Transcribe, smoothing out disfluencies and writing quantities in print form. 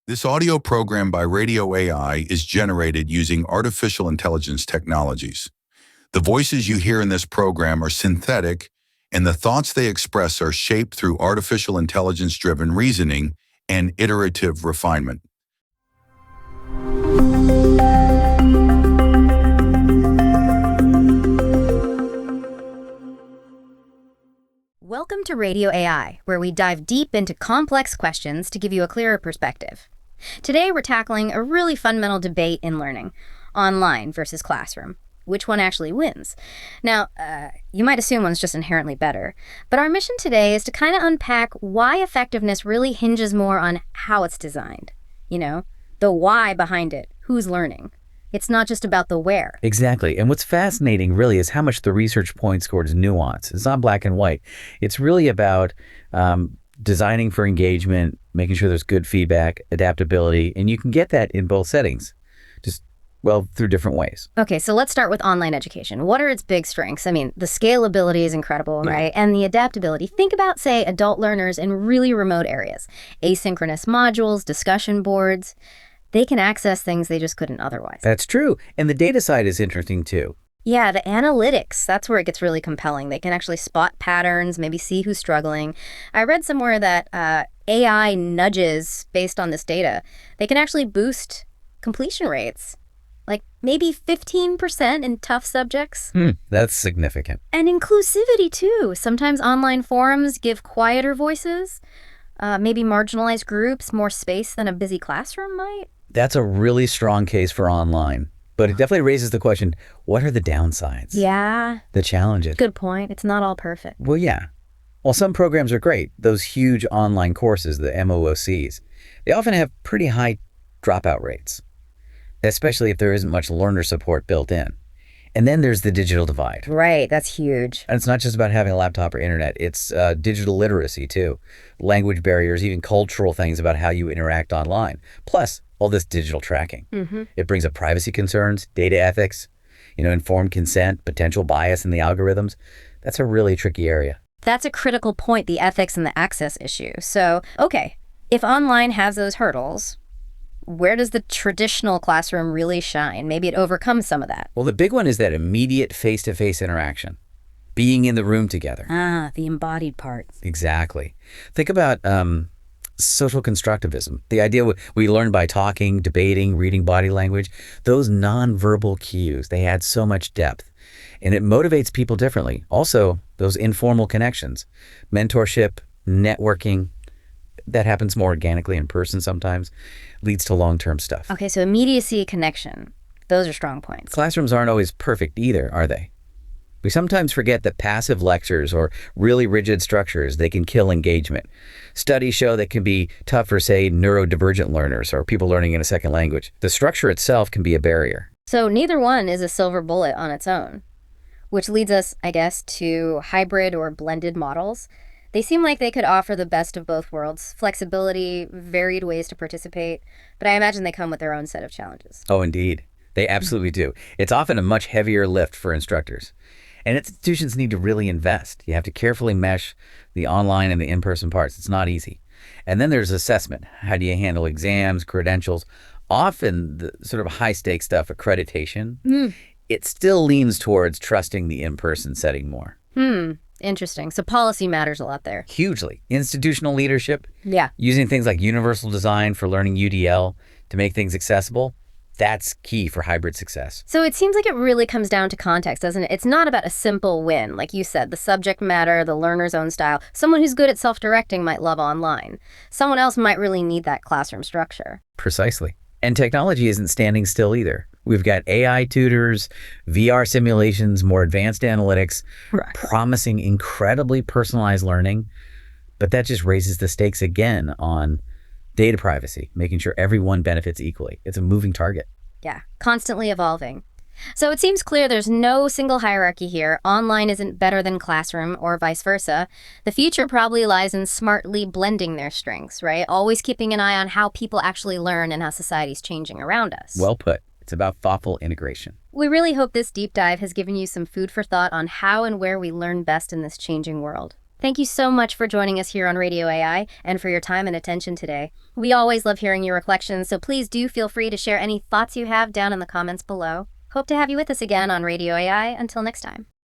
This audio program by Radio AI is generated using artificial intelligence technologies. The voices you hear in this program are synthetic, and the thoughts they express are shaped through artificial intelligence-driven reasoning and iterative refinement. Welcome to Radio AI, where we dive deep into complex questions to give you a clearer perspective. Today, we're tackling a really fundamental debate in learning: online versus classroom. Which one actually wins? Now, you might assume one's just inherently better, but our mission today is to kind of unpack why effectiveness really hinges more on how it's designed. You know, the why behind it, who's learning. It's not just about the where. Exactly. And what's fascinating really is how much the research points towards nuance. It's not black and white. It's really about designing for engagement, making sure there's good feedback, adaptability, and you can get that in both settings, just, well, through different ways. Okay, so let's start with online education. What are its big strengths? I mean, the scalability is incredible, right? And the adaptability. Think about, say, adult learners in really remote areas. Asynchronous modules, discussion boards. They can access things they just couldn't otherwise. That's true. And the data side is interesting too. Yeah, the analytics, that's where it gets really compelling. They can actually spot patterns, maybe see who's struggling. I read somewhere that AI nudges based on this data. They can actually boost completion rates, like maybe 15% in tough subjects. That's significant. And inclusivity too. Sometimes online forums give quieter voices, maybe marginalized groups, more space than a busy classroom might. That's a really strong case for online. But it definitely raises the question, what are the downsides? Yeah. The challenges? Good point. It's not all perfect. Well, yeah. While some programs are great, those huge online courses, the MOOCs, they often have pretty high dropout rates, especially if there isn't much learner support built in. And then there's the digital divide. Right, that's huge. And it's not just about having a laptop or internet, it's digital literacy too. Language barriers, even cultural things about how you interact online. Plus, all this digital tracking. It brings up privacy concerns, data ethics, informed consent, potential bias in the algorithms. That's a really tricky area. That's a critical point, the ethics and the access issue. So, okay, if online has those hurdles, where does the traditional classroom really shine? Maybe it overcomes some of that. Well, the big one is that immediate face-to-face interaction, being in the room together. The embodied part. Exactly. Think about social constructivism, the idea we learn by talking, debating, reading body language. Those nonverbal cues, they add so much depth, and it motivates people differently. Also, those informal connections, mentorship, networking, that happens more organically in person sometimes, leads to long-term stuff. Okay, so immediacy, connection, those are strong points. Classrooms aren't always perfect either, are they? We sometimes forget that passive lectures or really rigid structures, they can kill engagement. Studies show that can be tough for, say, neurodivergent learners or people learning in a second language. The structure itself can be a barrier. So neither one is a silver bullet on its own, which leads us, I guess, to hybrid or blended models. They seem like they could offer the best of both worlds: flexibility, varied ways to participate, but I imagine they come with their own set of challenges. Oh, indeed. They absolutely do. It's often a much heavier lift for instructors. And institutions need to really invest. You have to carefully mesh the online and the in-person parts. It's not easy. And then there's assessment. How do you handle exams, credentials? Often the sort of high-stakes stuff, accreditation, it still leans towards trusting the in-person setting more. Interesting. So policy matters a lot there. Hugely. Institutional leadership. Yeah. Using things like universal design for learning UDL to make things accessible. That's key for hybrid success. So it seems like it really comes down to context, doesn't it? It's not about a simple win. Like you said, the subject matter, the learner's own style. Someone who's good at self-directing might love online. Someone else might really need that classroom structure. Precisely. And technology isn't standing still either. We've got AI tutors, VR simulations, more advanced analytics, promising incredibly personalized learning. But that just raises the stakes again on data privacy, making sure everyone benefits equally. It's a moving target. Yeah, constantly evolving. So it seems clear there's no single hierarchy here. Online isn't better than classroom or vice versa. The future probably lies in smartly blending their strengths, right? Always keeping an eye on how people actually learn and how society's changing around us. Well put. It's about thoughtful integration. We really hope this deep dive has given you some food for thought on how and where we learn best in this changing world. Thank you so much for joining us here on Radio AI and for your time and attention today. We always love hearing your reflections, so please do feel free to share any thoughts you have down in the comments below. Hope to have you with us again on Radio AI. Until next time.